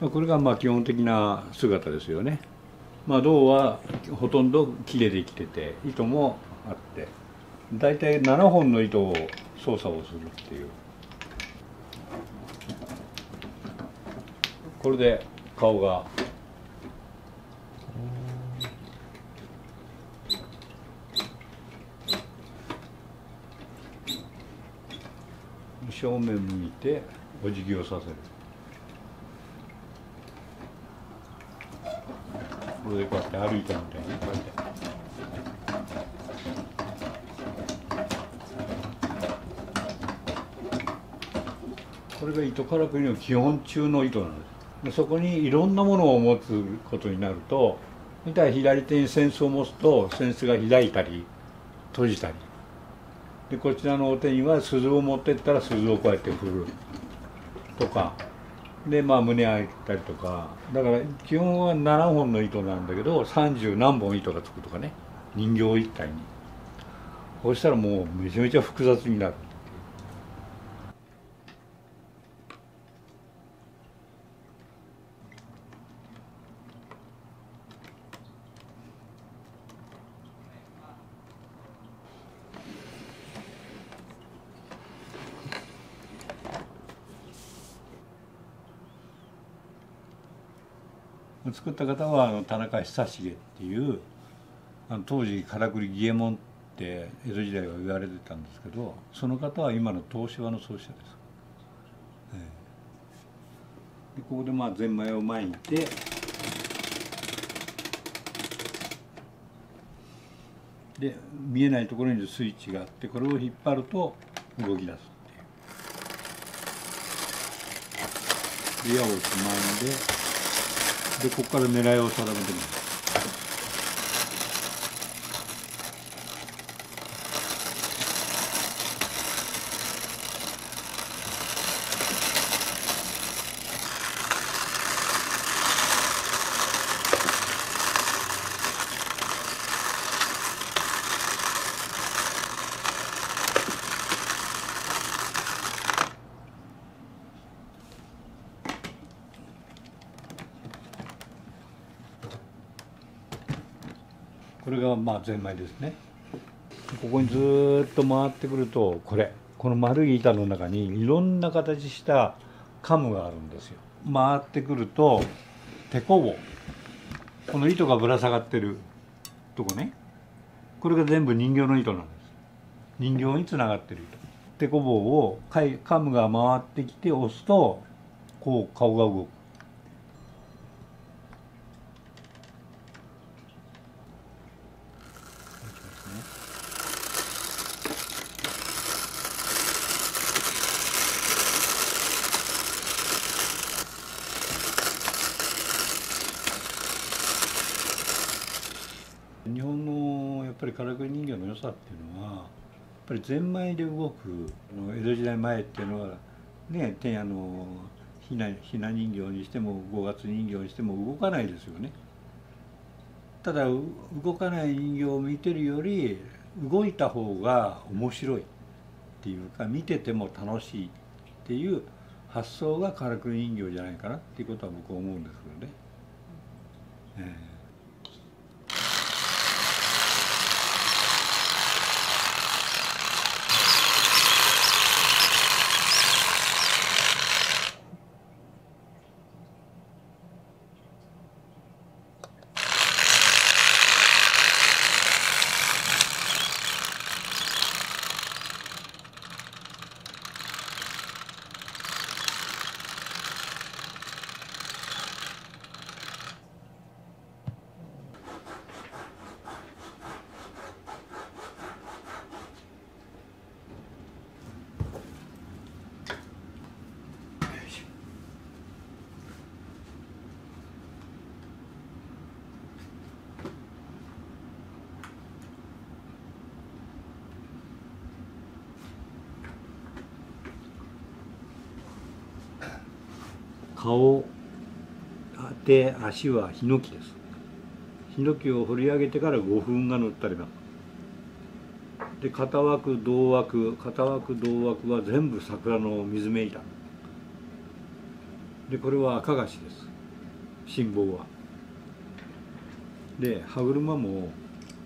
これがまあ基本的な姿ですよね。銅はほとんど木でできてて、糸もあって、だいたい7本の糸を操作をするっていう。これで顔が正面向いてお辞儀をさせる。これでこうやって歩いたみたいにこうやって。これが糸からくりの基本中の糸なんです。でそこにいろんなものを持つことになると、左手に扇子を持つと扇子が開いたり閉じたり、でこちらのお手には鈴を持ってったら鈴をこうやって振るとかで、胸開いたりとか、だから基本は7本の糸なんだけど30何本糸がつくとかね、人形一体に。そしたらもうめちゃめちゃ複雑になる。作った方は田中久重っていう当時からくり儀右衛門って江戸時代は言われてたんですけど、その方は今の東芝の創始者です。でここでゼンマイを巻いて、で見えないところにスイッチがあって、これを引っ張ると動き出すっていう。矢をつまんで、ここから狙いを定めてみます。これがゼンマイですね。ここにずっと回ってくると、この丸い板の中にいろんな形したカムがあるんですよ。回ってくるとテコ棒、この糸がぶら下がってるとこね、これが全部人形の糸なんです。人形につながってる糸。テコ棒をカムが回ってきて押すとこう顔が動く。日本のやっぱりからくり人形の良さっていうのは、やっぱりゼンマイで動く江戸時代前っていうのはね、ひな人形にしても五月人形にしても動かないですよね。ただ動かない人形を見てるより動いた方が面白いっていうか、見てても楽しいっていう発想がからくり人形じゃないかなっていうことは僕は思うんですけどね。顔、手、足はヒノキです。ヒノキを掘り上げてから5分が塗ってあります。で片枠胴枠は全部桜の水目板で、これは赤菓子です。心棒は。で歯車も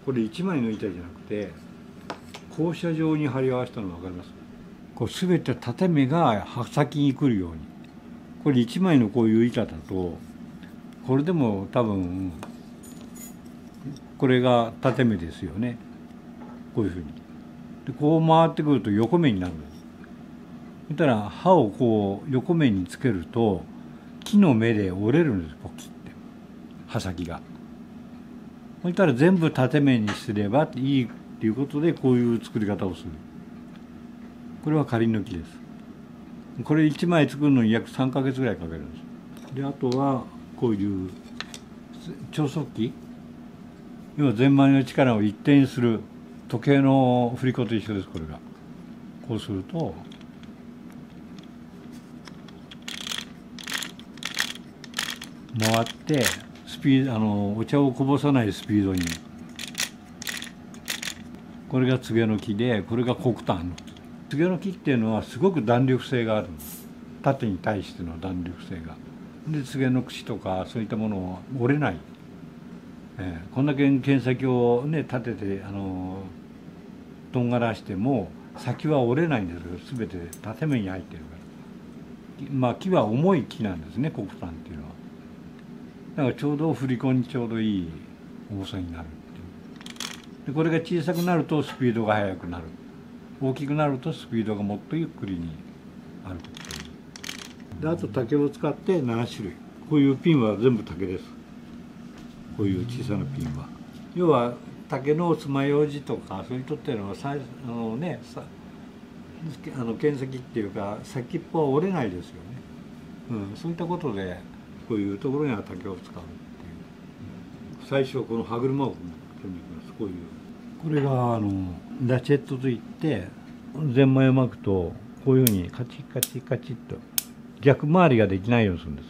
これ1枚の板じゃなくて放射状に貼り合わせたの分かります？こう全て縦目が刃先に来るように。これ1枚のこういう板だとこれでも多分これが縦目ですよね。こういうふうにでこう回ってくると横目になるんです。そしたら刃をこう横目につけると木の目で折れるんです。ポキって刃先が。そしたら全部縦目にすればいいっていうことでこういう作り方をする。これは仮抜きです。これ1枚作るのに約3ヶ月ぐらいかけるんです。であとはこういう超速機、要はゼンマイの力を一定にする時計の振り子と一緒です。これがこうすると回ってスピードお茶をこぼさないスピードに。これが柘植の木でこれが黒檀。柘植の木っていうのはすごく弾力性があるんです。縦に対しての弾力性が。で柘植の櫛とかそういったものは折れない。こんだけ剣先をね立ててとんがらしても先は折れないんですよ。全て縦目に入ってるから。まあ木は重い木なんですね、黒檀っていうのは。だからちょうど振り子にちょうどいい重さになるっていう。でこれが小さくなるとスピードが速くなる。大きくなるとスピードがもっとゆっくりに歩くっていう。であと竹を使って7種類。こういうピンは全部竹です。こういう小さなピンは。要は竹の爪楊枝とかそういうとっていうのは剣先っていうか先っぽは折れないですよね。そういったことでこういうところには竹を使うっていう。最初この歯車を組んでいきます。こういうこれがラチェットといってゼンマイを巻くとこういうふうにカチッカチッカチッと逆回りができないようにするんです。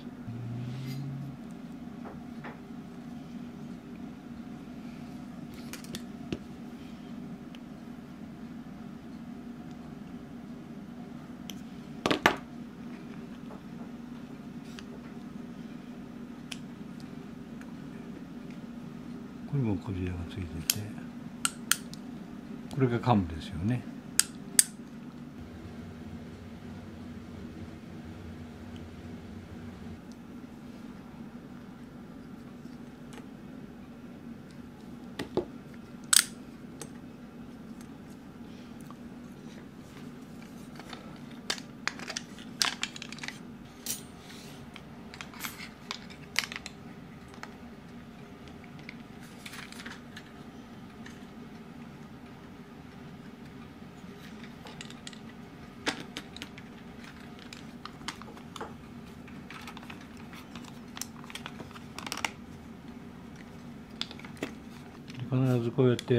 これもコリラがついてて、これがカムですよね。必ずこうやって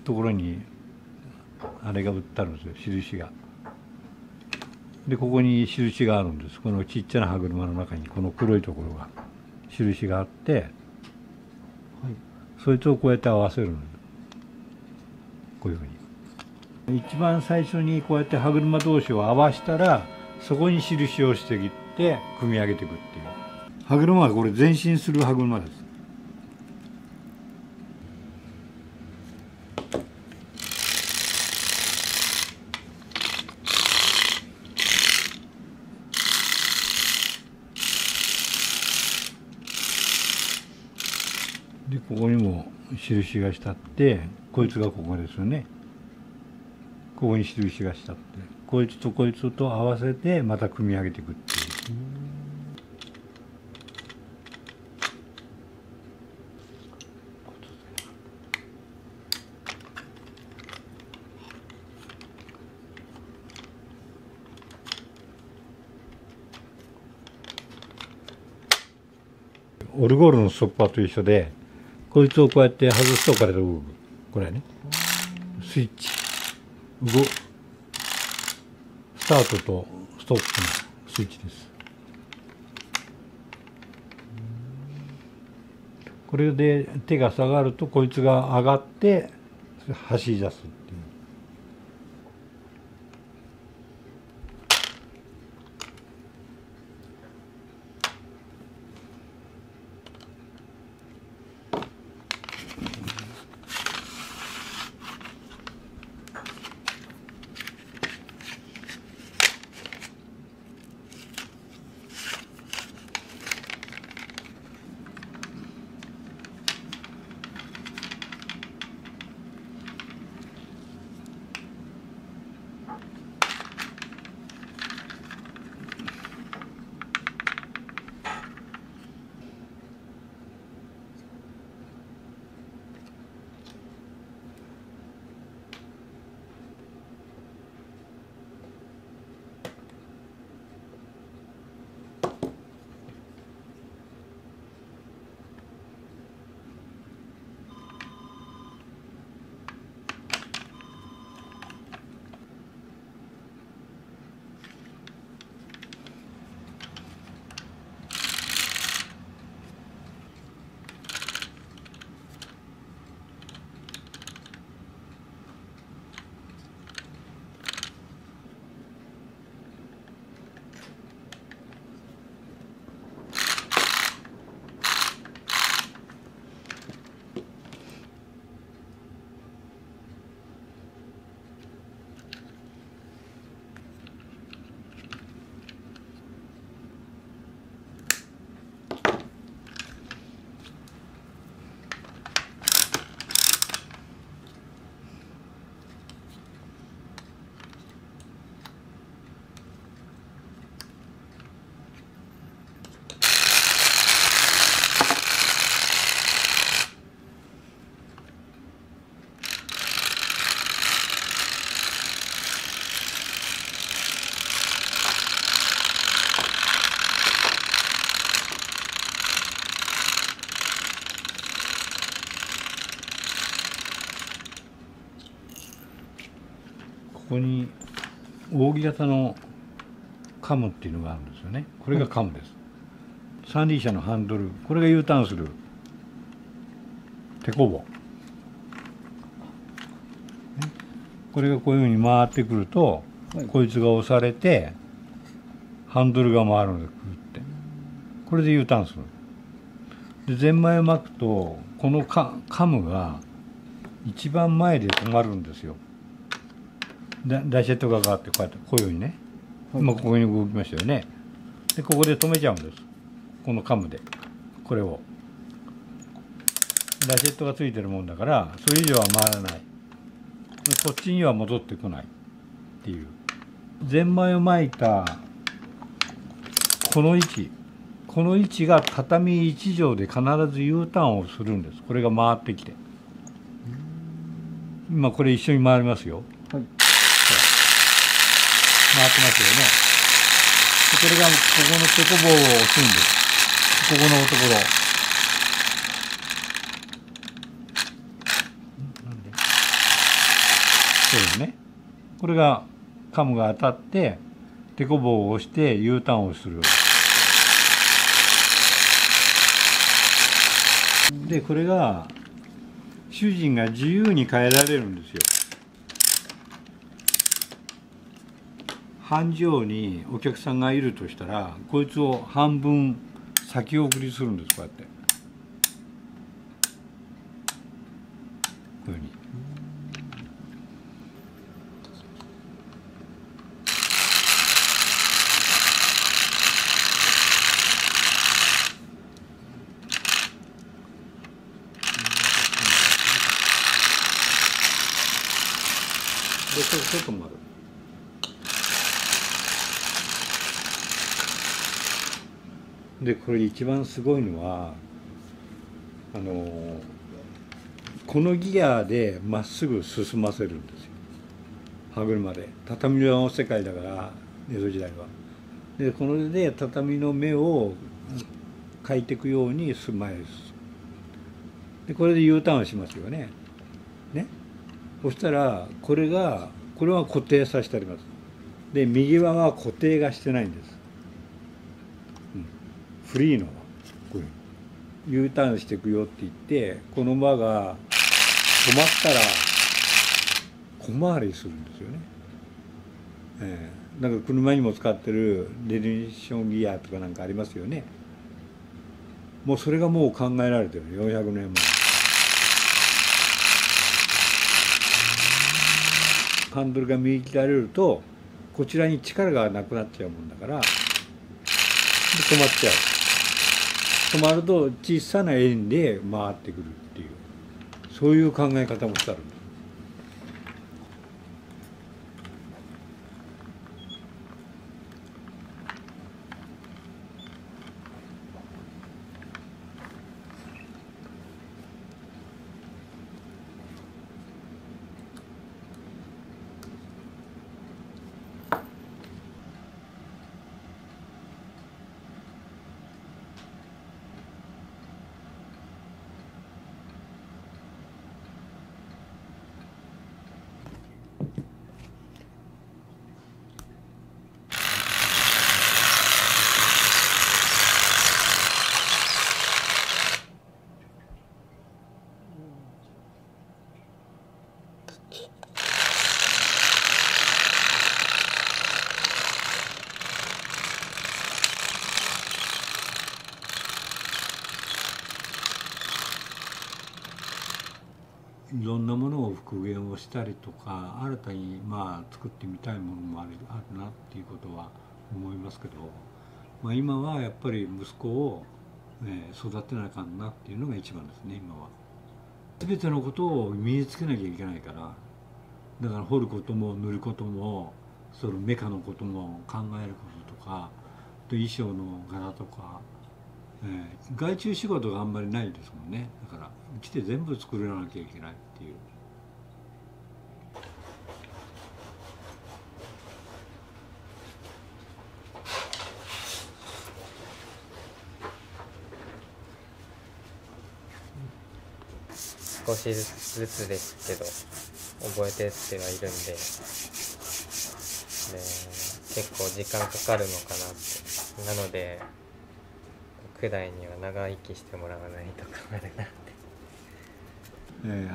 ところにあれが売ってあるんですよ、印が。でここに印があるんです。このちっちゃな歯車の中にこの黒いところが印があって、はい、そいつをこうやって合わせるんです。こういうふうに一番最初にこうやって歯車同士を合わせたらそこに印をしていって組み上げていくっていう。歯車はこれ前進する歯車です。でここにも印がしてあって、こいつがここですよね。ここに印がしてあって、こいつとこいつと合わせてまた組み上げていくっていう。オルゴールのストッパーと一緒で、こいつをこうやって外すとこれで動く。これね、スイッチスタートとストップのスイッチです。これで手が下がるとこいつが上がって走り出すっていう。こに扇形のカムっていうのがあるんですよね。これがカムです。三輪車のハンドル、これが U ターンする手こぼ。これがこういうふうに回ってくると、こいつが押されてハンドルが回るんです。ってこれで U ターンする。でゼンマイを巻くとこのカムが一番前で止まるんですよ。ダイシェットがかかってこうやってこういうふうにね、今ここに動きましたよね。でここで止めちゃうんです。このカムでこれをダイシェットがついてるもんだからそれ以上は回らない。こっちには戻ってこないっていう。ゼンマイを巻いたこの位置が畳1畳で必ず U ターンをするんです。これが回ってきて今これ一緒に回りますよ。はい、回ってますよね。これがここの手こぼを押すんです。ここのところそうですね。これがカムが当たって手こぼを押して U ターンをする。でこれが主人が自由に変えられるんですよ。半畳にお客さんがいるとしたらこいつを半分先送りするんです。こうやってこういうふうに。でこれちょっと回る。でこれ一番すごいのはこのギアでまっすぐ進ませるんですよ。歯車で畳の世界だから江戸時代は。でこれで畳の目を描いていくように前へ進む。でこれで U ターンしますよね。そしたらこれは固定させてあります。で右側は固定がしてないんです。フリーのこういう U ターンしていくよって言ってこの馬が止まったら小回りするんですよね。なんか車にも使ってるレディションギアとかなんかありますよね。もうそれがもう考えられてる400年前。ハンドルが右切られるとこちらに力がなくなっちゃうもんだから止まっちゃう。止まると小さな円で回ってくるっていうそういう考え方もしてあるんです。いろんなものを復元をしたりとか新たに作ってみたいものもあるなっていうことは思いますけど、今はやっぱり息子を、育てなあかんなっていうのが一番ですね。今は全てのことを身につけなきゃいけないから、だから彫ることも塗ることもそのメカのことも考えることとか、衣装の柄とか、外注仕事があんまりないですもんね。だから来て全部作らなきゃいけないっていう。少しずつですけど覚えてってはいるんで、結構時間かかるのかなって。なので9代には長生きしてもらわないと困るなって。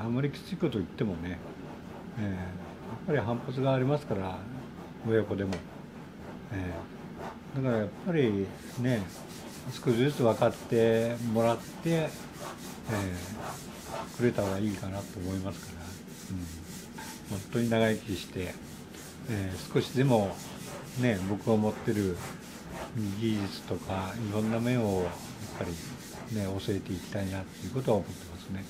あんまりきついこと言ってもね、やっぱり反発がありますから親子でも、だからやっぱりね少しずつ分かってもらって、くれた方がいいかなと思いますから、本当に長生きして、少しでもね僕が持ってる技術とかいろんな面をやっぱりね教えていきたいなっていうことは思ってますね。